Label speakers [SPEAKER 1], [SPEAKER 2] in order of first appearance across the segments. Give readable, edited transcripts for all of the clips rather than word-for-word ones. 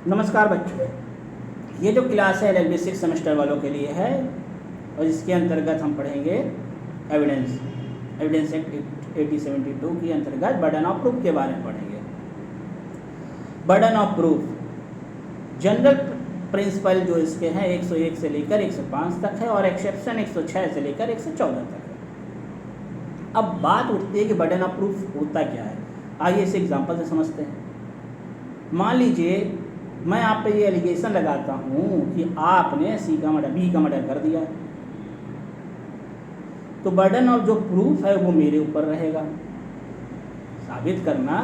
[SPEAKER 1] नमस्कार बच्चों, ये जो क्लास है LLB 6 सेमेस्टर वालों के लिए है और इसके अंतर्गत हम पढ़ेंगे एविडेंस एक्ट 8072 के अंतर्गत बर्डन ऑफ प्रूफ के बारे में पढ़ेंगे। Burden of proof general principle जो इसके हैं 101 से लेकर 105 तक है और एक्सेप्शन 106 से लेकर 114 तक है। अब बात उठती है कि बर्डन ऑफ प्रूफ होता क्या है। आइए इसे एग्जांपल से समझते हैं। मान लीजिए मैं आप पे ये एलिगेशन लगाता हूँ कि आपने बी का मर्डर कर दिया, तो बर्डन ऑफ जो प्रूफ है वो मेरे ऊपर रहेगा। साबित करना,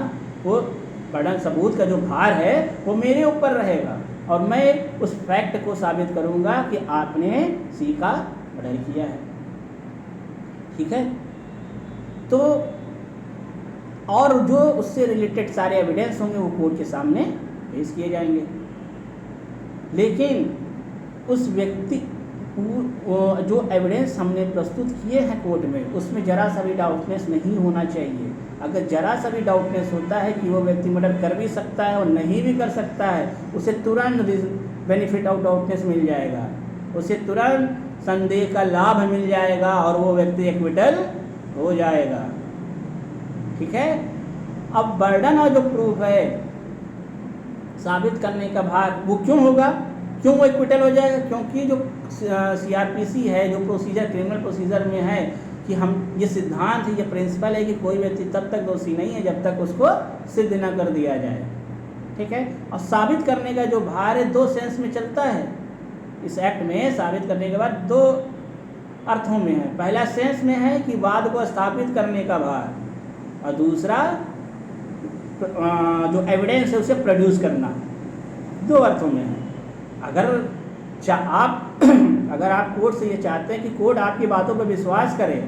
[SPEAKER 1] वो बर्डन सबूत का जो भार है वो मेरे ऊपर रहेगा और मैं उस फैक्ट को साबित करूँगा कि आपने सी का मर्डर किया है। ठीक है, तो और जो उससे रिलेटेड सारे एविडेंस होंगे वो कोर्ट के सामने पेश किए जाएंगे। लेकिन उस व्यक्ति जो एविडेंस हमने प्रस्तुत किए हैं कोर्ट में, उसमें जरा सा भी डाउटनेस नहीं होना चाहिए। अगर जरा सा भी डाउटनेस होता है कि वो व्यक्ति मर्डर कर भी सकता है और नहीं भी कर सकता है, उसे तुरंत बेनिफिट ऑफ डाउटनेस मिल जाएगा, उसे तुरंत संदेह का लाभ मिल जाएगा और वो व्यक्ति एक्विटल हो जाएगा। ठीक है, अब बर्डन और जो प्रूफ है साबित करने का भार वो क्यों होगा, क्यों वो एक्विटल हो जाएगा? क्योंकि जो CRPC है, जो प्रोसीजर क्रिमिनल प्रोसीजर में है कि हम ये सिद्धांत है, ये प्रिंसिपल है कि कोई व्यक्ति तब तक दोषी नहीं है जब तक उसको सिद्ध न कर दिया जाए। ठीक है, और साबित करने का जो भार है दो सेंस में चलता है। इस एक्ट में साबित करने के बाद दो अर्थों में है। पहला सेंस में है कि वाद को स्थापित करने का भार, और दूसरा जो एविडेंस है उसे प्रोड्यूस करना। दो अर्थों में है। अगर आप कोर्ट से ये चाहते हैं कि कोर्ट आपकी बातों पर विश्वास करे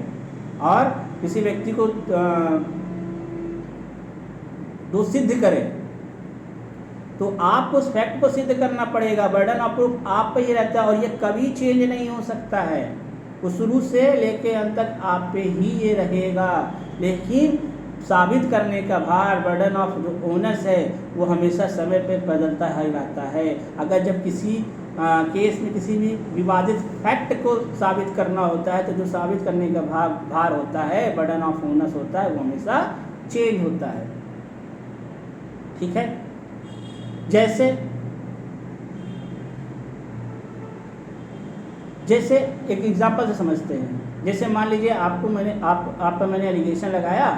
[SPEAKER 1] और किसी व्यक्ति को दोषी सिद्ध करे, तो आपको उस फैक्ट को सिद्ध करना पड़ेगा। बर्डन ऑफ प्रूफ आप पे ही रहता है और ये कभी चेंज नहीं हो सकता है। वो शुरू से लेके अंत तक आप पे ही ये रहेगा। लेकिन साबित करने का भार, बर्डन ऑफ जो ओनर्स है, वो हमेशा समय पे बदलता ही रहता है। अगर जब किसी केस में किसी भी विवादित फैक्ट को साबित करना होता है तो जो साबित करने का भार होता है, बर्डन ऑफ ओनर्स होता है, वो हमेशा चेंज होता है। ठीक है, जैसे एक एग्जांपल से समझते हैं। जैसे मान लीजिए आप पर मैंने एलिगेशन लगाया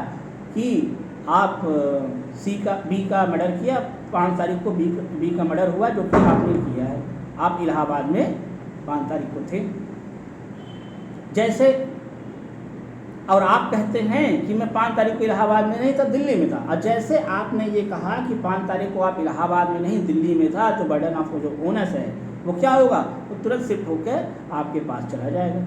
[SPEAKER 1] कि आप बी का मर्डर किया, 5 तारीख को बी का मर्डर हुआ, जो कि आपने किया है। आप इलाहाबाद में 5 तारीख को थे। जैसे और आप कहते हैं कि मैं 5 तारीख को इलाहाबाद में नहीं था, दिल्ली में था। और जैसे आपने ये कहा कि 5 तारीख को आप इलाहाबाद में नहीं दिल्ली में था, तो बर्डन ऑफ जो ओनर्स है वो क्या होगा, वो तुरंत शिफ्ट होकर आपके पास चला जाएगा।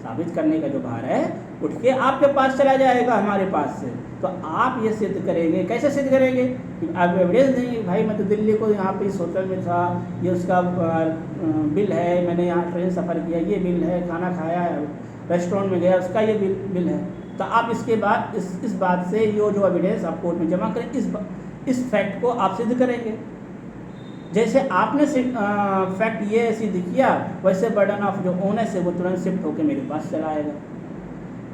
[SPEAKER 1] साबित करने का जो भार है उठ के आपके पास चला जाएगा, हमारे पास से। तो आप ये सिद्ध करेंगे, कैसे सिद्ध करेंगे? आप एविडेंस देंगे, भाई मैं तो दिल्ली को यहाँ पे इस होटल में था, ये उसका बिल है, मैंने यहाँ ट्रेन सफ़र किया, ये बिल है, खाना खाया, रेस्टोरेंट में गया, उसका ये बिल है। तो आप इसके बाद इस बात से जो एविडेंस आप कोर्ट में जमा करें, इस फैक्ट को आप सिद्ध करेंगे। जैसे आपने फैक्ट ये सिद्ध किया, वैसे बर्डन ऑफ जो ओनर्स है वो तुरंत शिफ्ट होकर मेरे पास चला आएगा।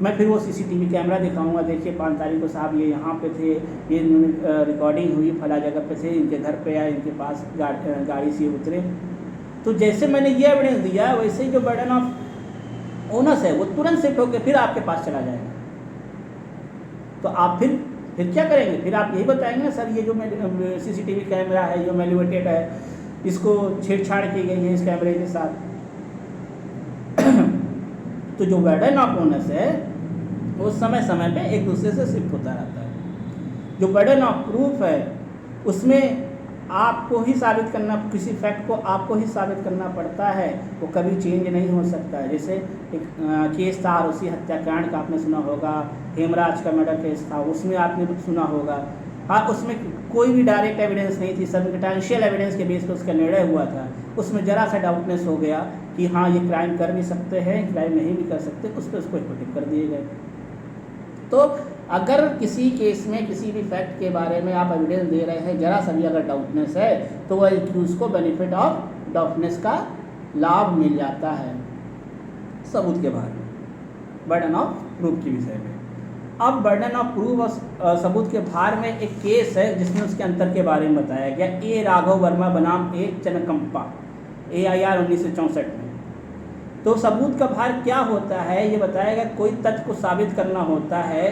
[SPEAKER 1] मैं फिर वो CCTV कैमरा दिखाऊंगा, देखिए 5 तारीख को साहब ये यहाँ पे थे, ये रिकॉर्डिंग हुई, फला जगह पे थे, इनके घर पे आए, इनके पास गाड़ी से उतरे। तो जैसे मैंने ये एविडेंस दिया, वैसे ही जो बर्डन ऑफ ओनर्स है वो तुरंत शिफ्ट होकर फिर आपके पास चला जाएगा। तो आप फिर क्या करेंगे? फिर आप यही बताएंगे ना, सर ये जो CCTV कैमरा है, जो मैल्यूएटेड है, इसको छेड़छाड़ की गई है इस कैमरे के साथ। तो जो बर्डन ऑफ ओनर्स है वो समय समय पे एक दूसरे से शिफ्ट होता रहता है। जो बर्डन ऑफ प्रूफ है उसमें आपको ही साबित करना, किसी फैक्ट को आपको ही साबित करना पड़ता है, वो कभी चेंज नहीं हो सकता है। जैसे एक केस था आरोसी हत्याकांड का, आपने सुना होगा, हेमराज का मर्डर केस था, उसमें आपने सुना होगा। हाँ, उसमें कोई भी डायरेक्ट एविडेंस नहीं थी, सर्कमस्टेंशियल एविडेंस के बेस पर उसका निर्णय हुआ था। उसमें ज़रा सा डाउटनेस हो गया कि हाँ ये क्राइम कर भी सकते हैं, क्राइम नहीं भी कर सकते, उस पर उसको एक्विट कर दिए गए। तो अगर किसी केस में किसी भी फैक्ट के बारे में आप एविडेंस दे रहे हैं, जरा सा भी अगर डाउटनेस है, तो वह एक्यूज को बेनिफिट ऑफ डाउटनेस का लाभ मिल जाता है सबूत के बारे में, बर्डन ऑफ प्रूफ के विषय में। अब बर्डन ऑफ प्रूफ और सबूत के भार में एक केस है जिसमें उसके अंतर के बारे में बताया गया। ए राघव वर्मा बनाम ए चनकंपा, AIR 1964 में। तो सबूत का भार क्या होता है ये बताया गया। कोई तथ्य को साबित करना होता है,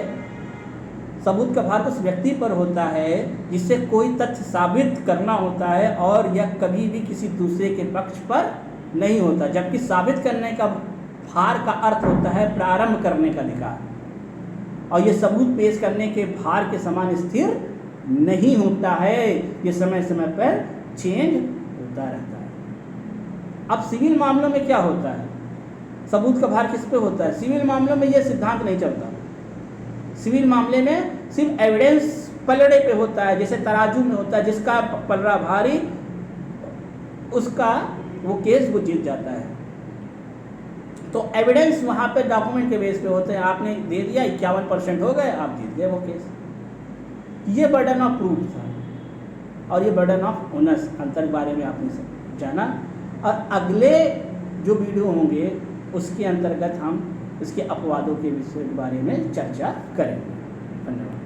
[SPEAKER 1] सबूत का भार उस व्यक्ति पर होता है जिससे कोई तथ्य साबित करना होता है, और यह कभी भी किसी दूसरे के पक्ष पर नहीं होता। जबकि साबित करने का भार का अर्थ होता है प्रारंभ करने का अधिकार, और ये सबूत पेश करने के भार के समान स्थिर नहीं होता है, ये समय समय पर चेंज होता रहता है। अब सिविल मामलों में क्या होता है, सबूत का भार किस पे होता है? सिविल मामलों में ये सिद्धांत नहीं चलता। सिविल मामले में सिर्फ एविडेंस पलड़े पे होता है, जैसे तराजू में होता है, जिसका पलड़ा भारी उसका वो केस वो जीत जाता है। तो एविडेंस वहाँ पे डॉक्यूमेंट के बेस पे होते हैं, आपने दे दिया 51% हो गए, आप जीत गए वो केस। ये बर्डन ऑफ प्रूफ था, और ये बर्डन ऑफ ओनर्स अंतर के बारे में आपने जाना। और अगले जो वीडियो होंगे उसके अंतर्गत हम इसके अपवादों के विषय के बारे में चर्चा करेंगे। धन्यवाद।